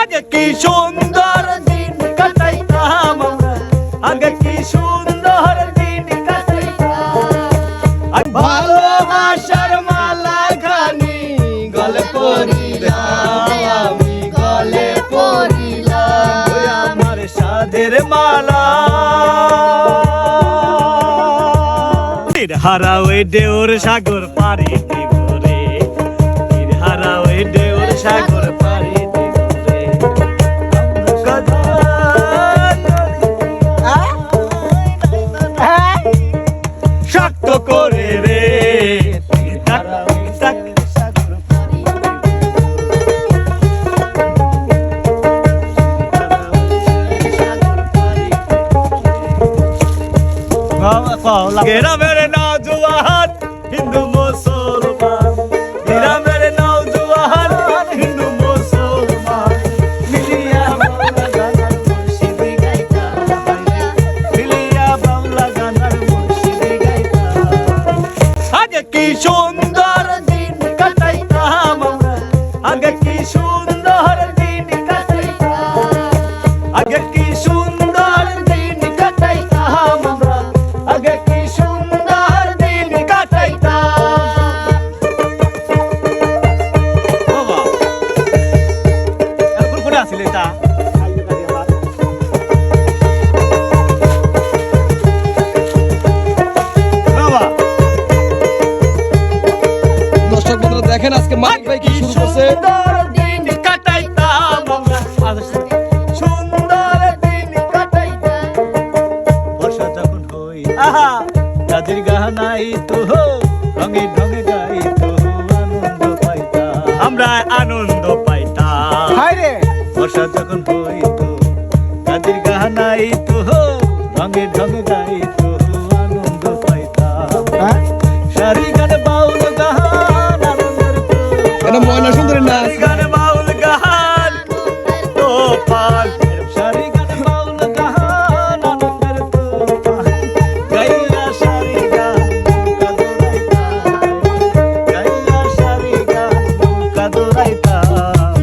আগে কি সুন্দর দিন কাটাইতাম আমরা, আগে কি সুন্দর দিন কাটাইতাম, ভালোবাসার মালা খানি গলে পরিলাম, আমি গলে পরিলাম আমার সাধের মালা। হারা ওই দেওর সাগর পারে ঘুরে, হারা ওই দেওর সাগর পারে শক্ত করে রে গ্রামের নওজোয়ান হিন্দু মুসলমান, গ্রামের নওজোয়ান হিন্দু মুসলমান মিলিয়া বাংলা গানার মুর্শিদি গাইতা, মিলিয়া বাংলা গানার মুর্শিদি গাইতা। আগে কি সুন্দর দিন কাটাইতাম আমরা, আগে কি সুন্দর দিন কাটাইতাম, আগে কি সুন্দর দিন কাটাইতাম আমরা, আগে কি সুন্দর দিন কাটাইতাম। বাবা এখন কোন আছিল এটা বাবা। দর্শক বন্ধুরা দেখেন আজকে মানিক ভাই কি শুরু করছে। সুন্দর দিন কাটাইতাম আমরা, সুন্দর দিন কাটাইতাম বর্ষা যখন হই আহা যাদের গাহানাই তো রঙে ঢঙে গাই তো আনন্দ পাইতাম আমরা, আনন্দ পাইতাম বর্ষা যখন হই তো যাদের গাহানাই তো রঙে ঢঙে গাই তো আনন্দ পাইতাম। সারি গান বাউল গান আনন্দের এটা ময়না সুন্দরী নাচ। গান বাউল গান তো পাল, সারি গান বাউল গান আনন্দের তো পাল, গাইয়া সারি গান গাইয়া সারি গান কাদরাইতাম।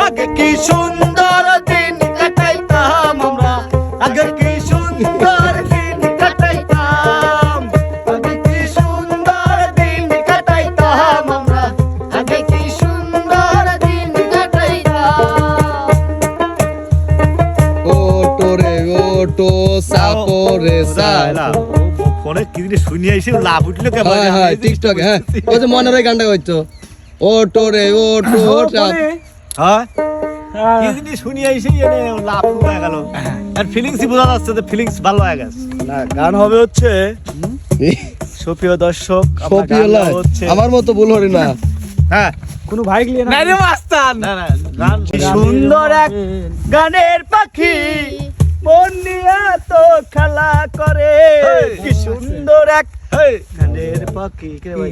আগে কি সুন্দর দিন কাটাইতাম আমরা, আগে কি সুন্দর দিন কাটাইতাম, আগে কি সুন্দর দিন কাটাইতাম আমরা, আগে কি সুন্দর দিন কাটাইতাম। ওটো রে ওটো সাপরে সাপ। ফোনে কি জিনিস শুনি আইছে লাভ উঠলো কেমন? হ্যাঁ হ্যাঁ টিকটক হ্যাঁ ওই যে ময়নার এই গানটা হইতো ওটো রে ওটো সাপ। হ্যাঁ কি জিনিস শুনি আইছে এনে লাভ হয়ে গেল, আর ফিলিংসই বোঝা যাচ্ছে যে ফিলিংস ভালো হয়ে গেছে। না গান হবে হচ্ছে সুপ্রিয় দর্শক, কপিওলা আমার মতো ভুল হরি না। হ্যাঁ কোনো ভাই গলিয়ে না রে মাস্তান, না না গান সুন্দর এক গানের পাখি মন নিয়ে তো খেলা করে, কি সুন্দর এক গানের পাখি কে ভাই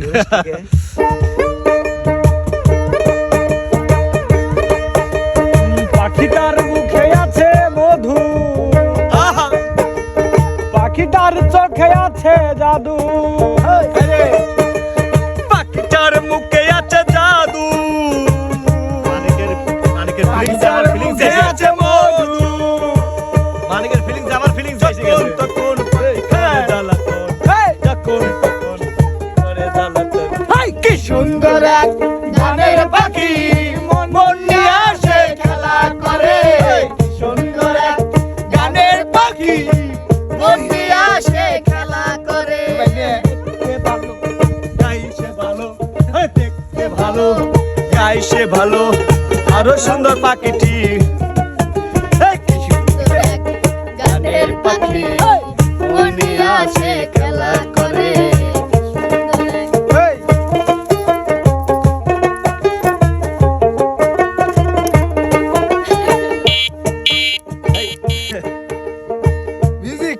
পাখিটার মুখে আছে মধু, পাখিটার চোখে আছে জাদু, পাখিটার মুখে আছে জাদু, মানিকের ফিলিংস আমার ফিলিংস আছে মধু, মানিকের ফিলিংস আমার ফিলিংস এসে গেছে। তখন জ্বালা যখন তখন করে জ্বালা কি সুন্দর এক গানের পাখি মন নিয়ে আসে খেলা করে, সুন্দর এক গানের পাখি মন নিয়ে আসে খেলা করে, গাইছে ভালো দেখতে ভালো, গাইছে ভালো আরো সুন্দর পাখিটি, কি সুন্দর এক গানের পাখি মন নিয়ে আসে খেলা করে। মিউজিক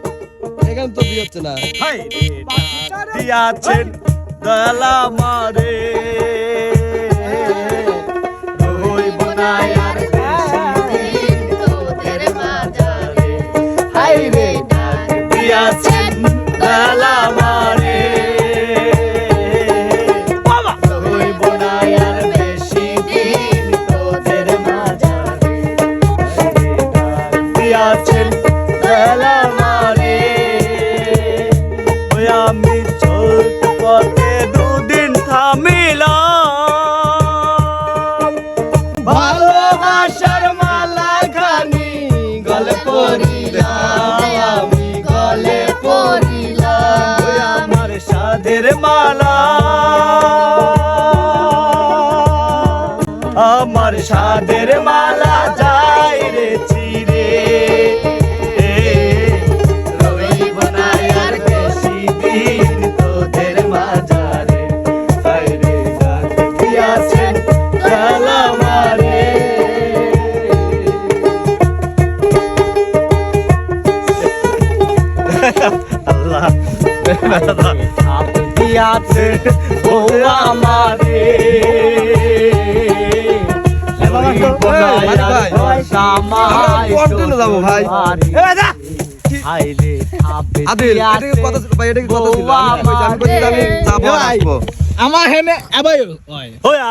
এখানে তো বিয়ে হচ্ছে না। দিয়াছেন দয়ালা মারে রইব না আর বেশি দিন তোদের বাজারে, হাই রে ডাক দিয়াছেন মালা আমার সাদের মালা যাই রে চিরে রইব না আর বেশি দিন তোদের মাঝারে বাইরে যাতে দিয়াছেন খেলা মারে আল্লাহ দিয়াছে ও আমারে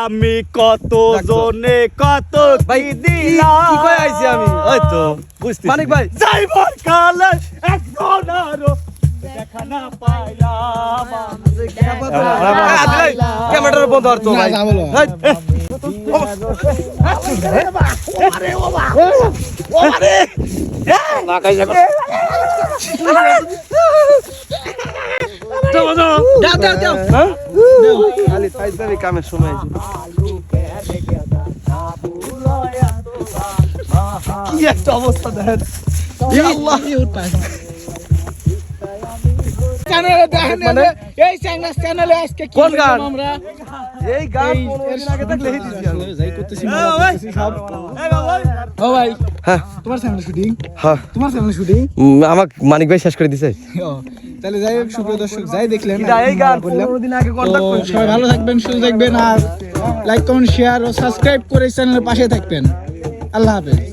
আমি কত জনে কত মানিক ভাই যাইবার কালে একজন আরো দেখা না পাইলাম ক্যামেরার বন্ধ আর তো ভাই কামের সময় কি একটা অবস্থা দেখেন চ্যানেলে দেখেন এই চ্যানেলে আজকে কি কোন গান? আমরা এই গান 15 দিন আগে থাকলে হিট দিছি যাই করতেছি সব ও ভাই হ্যাঁ তোমার চ্যানেল শুটিং হ্যাঁ তোমার চ্যানেল শুটিং আমাকে মানিক ভাই শেষ করে দিছে তাহলে যাই হোক সুপ্রিয় দর্শক যাই দেখলেন এই গান বললাম 15 দিন আগে কন্টাক্ট তো করেছি সবাই ভালো থাকবেন সুস্থ থাকবেন আর লাইক কমেন্ট শেয়ার ও সাবস্ক্রাইব করে চ্যানেলের পাশে থাকবেন আল্লাহ হাফেজ